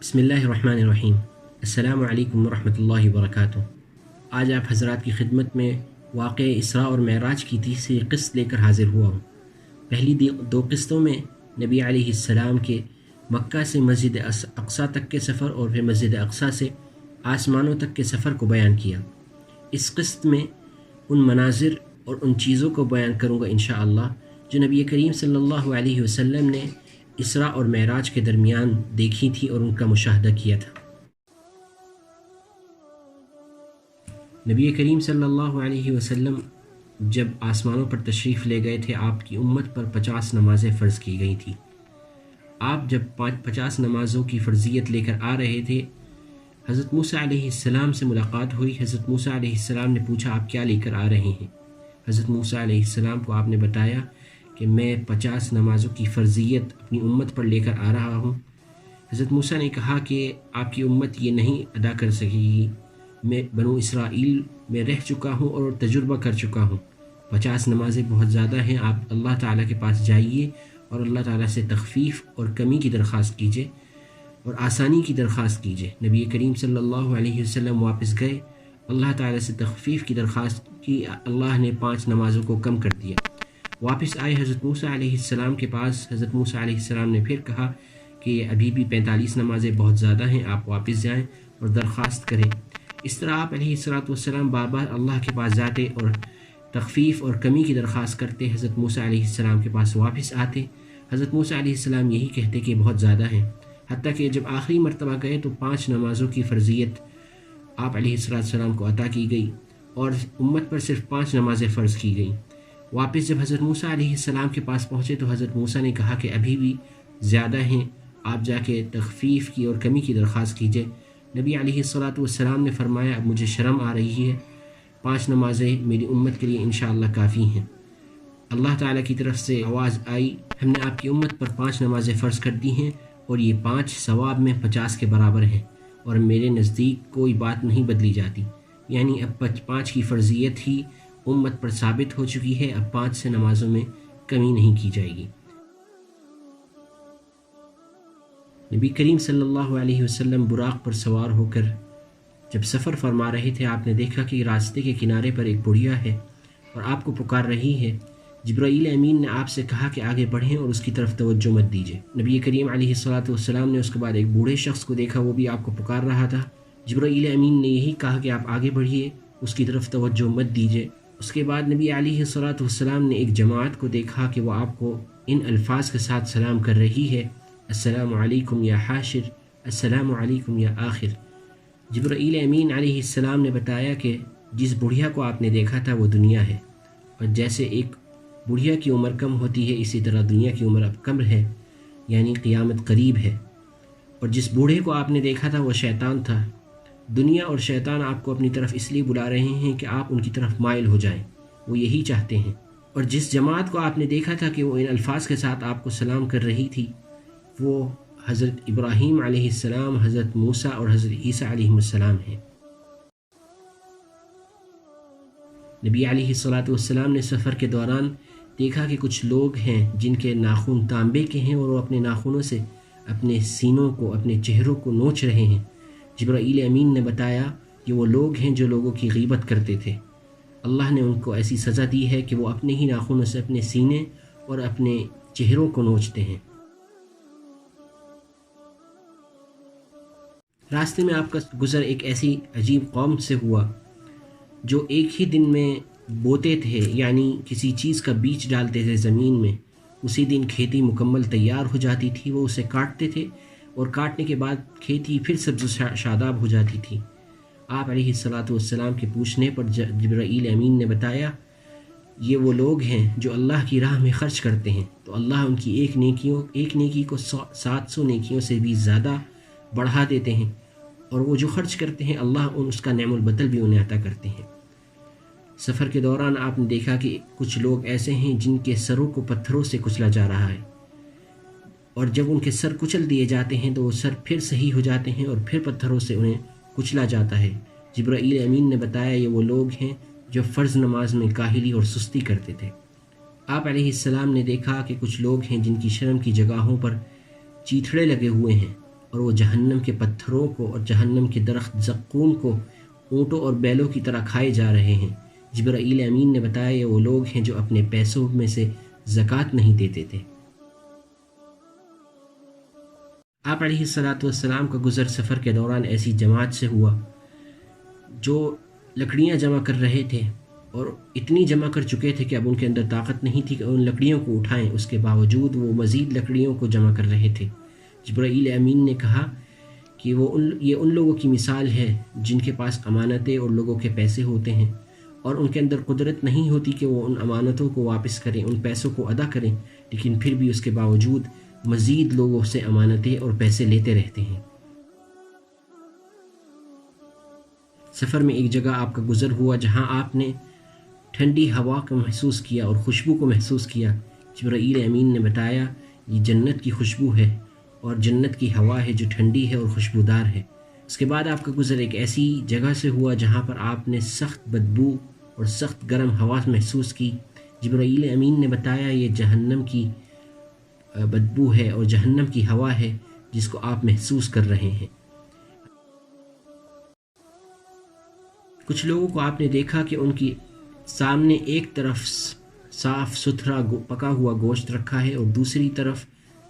بسم اللہ الرحمن الرحیم۔ السلام علیکم ورحمۃ اللہ وبرکاتہ۔ آج آپ حضرات کی خدمت میں واقع اسراء اور معراج کی تیسری قسط لے کر حاضر ہوا ہوں۔ پہلی دو قسطوں میں نبی علیہ السلام کے مکہ سے مسجد اقصیٰ تک کے سفر اور پھر مسجد اقصیٰ سے آسمانوں تک کے سفر کو بیان کیا۔ اس قسط میں ان مناظر اور ان چیزوں کو بیان کروں گا انشاءاللہ جو نبی کریم صلی اللہ علیہ وسلم نے اسراء اور معراج کے درمیان دیکھی تھی اور ان کا مشاہدہ کیا تھا۔ نبی کریم صلی اللہ علیہ وسلم جب آسمانوں پر تشریف لے گئے تھے، آپ کی امت پر 50 نمازیں فرض کی گئی تھیں۔ آپ جب 50 نمازوں کی فرضیت لے کر آ رہے تھے، حضرت موسیٰ علیہ السلام سے ملاقات ہوئی۔ حضرت موسیٰ علیہ السلام نے پوچھا آپ کیا لے کر آ رہے ہیں؟ حضرت موسیٰ علیہ السلام کو آپ نے بتایا کہ میں 50 نمازوں کی فرضیت اپنی امت پر لے کر آ رہا ہوں۔ حضرت موسیٰ نے کہا کہ آپ کی امت یہ نہیں ادا کر سکے گی، میں بنو اسرائیل میں رہ چکا ہوں اور تجربہ کر چکا ہوں، 50 نمازیں بہت زیادہ ہیں، آپ اللہ تعالیٰ کے پاس جائیے اور اللہ تعالیٰ سے تخفیف اور کمی کی درخواست کیجیے اور آسانی کی درخواست کیجیے۔ نبی کریم صلی اللہ علیہ وسلم واپس گئے، اللہ تعالیٰ سے تخفیف کی درخواست کی، اللہ نے 5 نمازوں کو کم کر دیا۔ واپس آئے حضرت موسیٰ علیہ السلام کے پاس، حضرت موسیٰ علیہ السلام نے پھر کہا کہ ابھی بھی 45 نمازیں بہت زیادہ ہیں، آپ واپس جائیں اور درخواست کریں۔ اس طرح آپ علیہ السلام بار بار اللہ کے پاس جاتے اور تخفیف اور کمی کی درخواست کرتے، حضرت موسیٰ علیہ السلام کے پاس واپس آتے، حضرت موسیٰ علیہ السلام یہی کہتے کہ بہت زیادہ ہیں، حتیٰ کہ جب آخری مرتبہ گئے تو 5 نمازوں کی فرضیت آپ علیہ السلام کو عطا کی گئی اور امت پر صرف 5 نمازیں فرض کی گئیں۔ واپس جب حضرت موسیٰ علیہ السلام کے پاس پہنچے تو حضرت موسیٰ نے کہا کہ ابھی بھی زیادہ ہیں، آپ جا کے تخفیف کی اور کمی کی درخواست کیجیے۔ نبی علیہ السلام نے فرمایا اب مجھے شرم آ رہی ہے، 5 نمازیں میری امت کے لیے انشاءاللہ کافی ہیں۔ اللہ تعالیٰ کی طرف سے آواز آئی، ہم نے آپ کی امت پر 5 نمازیں فرض کر دی ہیں اور یہ 5 ثواب میں 50 کے برابر ہیں اور میرے نزدیک کوئی بات نہیں بدلی جاتی، یعنی اب 5 کی فرضیت ہی امت پر ثابت ہو چکی ہے، اب 5 سے نمازوں میں کمی نہیں کی جائے گی۔ نبی کریم صلی اللہ علیہ وسلم براق پر سوار ہو کر جب سفر فرما رہے تھے، آپ نے دیکھا کہ راستے کے کنارے پر ایک بڑھیا ہے اور آپ کو پکار رہی ہے۔ جبرائیل امین نے آپ سے کہا کہ آگے بڑھیں اور اس کی طرف توجہ مت دیجیے۔ نبی کریم علیہ السلام نے اس کے بعد ایک بوڑھے شخص کو دیکھا، وہ بھی آپ کو پکار رہا تھا۔ جبرائیل امین نے یہی کہا کہ آپ آگے بڑھیے، اس کی طرف توجہ مت دیجیے۔ اس کے بعد نبی علیہ السلام نے ایک جماعت کو دیکھا کہ وہ آپ کو ان الفاظ کے ساتھ سلام کر رہی ہے، السلام علیکم یا حاشر، السلام علیکم یا آخر۔ جبرائیل امین علیہ السلام نے بتایا کہ جس بڑھیا کو آپ نے دیکھا تھا وہ دنیا ہے، اور جیسے ایک بڑھیا کی عمر کم ہوتی ہے اسی طرح دنیا کی عمر اب کم ہے، یعنی قیامت قریب ہے۔ اور جس بوڑھے کو آپ نے دیکھا تھا وہ شیطان تھا۔ دنیا اور شیطان آپ کو اپنی طرف اس لیے بلا رہے ہیں کہ آپ ان کی طرف مائل ہو جائیں، وہ یہی چاہتے ہیں۔ اور جس جماعت کو آپ نے دیکھا تھا کہ وہ ان الفاظ کے ساتھ آپ کو سلام کر رہی تھی، وہ حضرت ابراہیم علیہ السلام، حضرت موسیٰ اور حضرت عیسیٰ علیہ السلام ہیں۔ نبی علیہ السلام نے سفر کے دوران دیکھا کہ کچھ لوگ ہیں جن کے ناخن تانبے کے ہیں اور وہ اپنے ناخنوں سے اپنے سینوں کو، اپنے چہروں کو نوچ رہے ہیں۔ جبرائیل امین نے بتایا کہ وہ لوگ ہیں جو لوگوں کی غیبت کرتے تھے، اللہ نے ان کو ایسی سزا دی ہے کہ وہ اپنے ہی ناخنوں سے اپنے سینے اور اپنے چہروں کو نوچتے ہیں۔ راستے میں آپ کا گزر ایک ایسی عجیب قوم سے ہوا جو ایک ہی دن میں بوتے تھے، یعنی کسی چیز کا بیج ڈالتے تھے زمین میں، اسی دن کھیتی مکمل تیار ہو جاتی تھی، وہ اسے کاٹتے تھے اور کاٹنے کے بعد کھیتی پھر سبز و شاداب ہو جاتی تھی۔ آپ علیہ السلام کے پوچھنے پر جبرائیل امین نے بتایا یہ وہ لوگ ہیں جو اللہ کی راہ میں خرچ کرتے ہیں تو اللہ ان کی ایک نیکی کو 700 نیکیوں سے بھی زیادہ بڑھا دیتے ہیں، اور وہ جو خرچ کرتے ہیں اللہ اس کا نعم البدل بھی انہیں عطا کرتے ہیں۔ سفر کے دوران آپ نے دیکھا کہ کچھ لوگ ایسے ہیں جن کے سروں کو پتھروں سے کچلا جا رہا ہے، اور جب ان کے سر کچل دیے جاتے ہیں تو وہ سر پھر صحیح ہو جاتے ہیں اور پھر پتھروں سے انہیں کچلا جاتا ہے۔ جبرائیل امین نے بتایا یہ وہ لوگ ہیں جو فرض نماز میں کاہلی اور سستی کرتے تھے۔ آپ علیہ السلام نے دیکھا کہ کچھ لوگ ہیں جن کی شرم کی جگہوں پر چیتھڑے لگے ہوئے ہیں، اور وہ جہنم کے پتھروں کو اور جہنم کے درخت زقوم کو اونٹوں اور بیلوں کی طرح کھائے جا رہے ہیں۔ جبرائیل امین نے بتایا یہ وہ لوگ ہیں جو اپنے پیسوں میں سے زکوٰۃ نہیں دیتے تھے۔ آپ علیہ الصلاۃ والسلام کا گزر سفر کے دوران ایسی جماعت سے ہوا جو لکڑیاں جمع کر رہے تھے، اور اتنی جمع کر چکے تھے کہ اب ان کے اندر طاقت نہیں تھی کہ ان لکڑیوں کو اٹھائیں۔ اس کے باوجود وہ مزید لکڑیوں کو جمع کر رہے تھے۔ جبرائیل امین نے کہا کہ یہ ان لوگوں کی مثال ہے جن کے پاس امانتیں اور لوگوں کے پیسے ہوتے ہیں، اور ان کے اندر قدرت نہیں ہوتی کہ وہ ان امانتوں کو واپس کریں، ان پیسوں کو ادا کریں، لیکن پھر بھی اس کے باوجود مزید لوگوں سے امانتیں اور پیسے لیتے رہتے ہیں۔ سفر میں ایک جگہ آپ کا گزر ہوا جہاں آپ نے ٹھنڈی ہوا کو محسوس کیا اور خوشبو کو محسوس کیا۔ جبرائیل امین نے بتایا یہ جنت کی خوشبو ہے اور جنت کی ہوا ہے جو ٹھنڈی ہے اور خوشبودار ہے۔ اس کے بعد آپ کا گزر ایک ایسی جگہ سے ہوا جہاں پر آپ نے سخت بدبو اور سخت گرم ہوا محسوس کی۔ جبرائیل امین نے بتایا یہ جہنم کی بدبو ہے اور جہنم کی ہوا ہے جس کو آپ محسوس کر رہے ہیں۔ کچھ لوگوں کو آپ نے دیکھا کہ ان کی سامنے ایک طرف صاف ستھرا پکا ہوا گوشت رکھا ہے اور دوسری طرف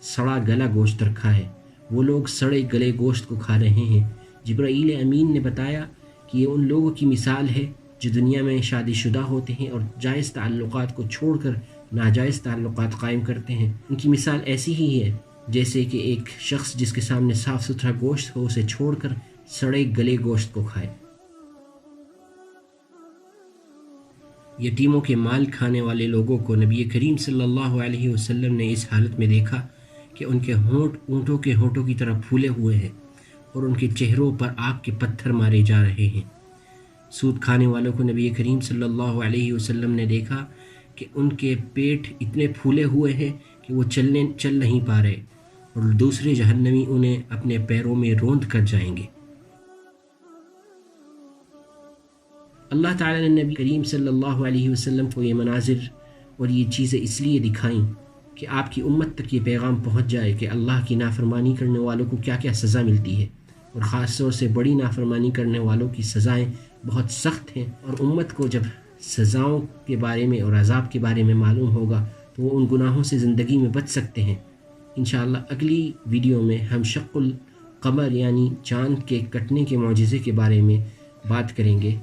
سڑا گلا گوشت رکھا ہے۔ وہ لوگ سڑے گلے گوشت کو کھا رہے ہیں۔ جبرائیل امین نے بتایا کہ یہ ان لوگوں کی مثال ہے جو دنیا میں شادی شدہ ہوتے ہیں اور جائز تعلقات کو چھوڑ کر ناجائز تعلقات قائم کرتے ہیں۔ ان کی مثال ایسی ہی ہے جیسے کہ ایک شخص جس کے سامنے صاف ستھرا گوشت ہو اسے چھوڑ کر سڑے گلے گوشت کو کھائے۔ یتیموں کے مال کھانے والے لوگوں کو نبی کریم صلی اللہ علیہ وسلم نے اس حالت میں دیکھا کہ ان کے ہونٹ اونٹوں کے ہونٹوں کی طرح پھولے ہوئے ہیں اور ان کے چہروں پر آگ کے پتھر مارے جا رہے ہیں۔ سود کھانے والوں کو نبی کریم صلی اللہ علیہ وسلم نے دیکھا کہ ان کے پیٹ اتنے پھولے ہوئے ہیں کہ وہ چل نہیں پا رہے، اور دوسرے جہنمی انہیں اپنے پیروں میں روند کر جائیں گے۔ اللہ تعالیٰ نے نبی کریم صلی اللہ علیہ وسلم کو یہ مناظر اور یہ چیزیں اس لیے دکھائیں کہ آپ کی امت تک یہ پیغام پہنچ جائے کہ اللہ کی نافرمانی کرنے والوں کو کیا کیا سزا ملتی ہے، اور خاص طور سے بڑی نافرمانی کرنے والوں کی سزائیں بہت سخت ہیں۔ اور امت کو جب سزاؤں کے بارے میں اور عذاب کے بارے میں معلوم ہوگا تو وہ ان گناہوں سے زندگی میں بچ سکتے ہیں۔ انشاءاللہ اگلی ویڈیو میں ہم شق القمر یعنی چاند کے کٹنے کے معجزے کے بارے میں بات کریں گے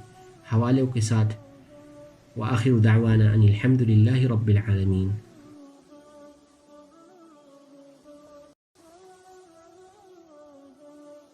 حوالوں کے ساتھ۔ وآخر دعوانا ان الحمد للہ رب العالمین۔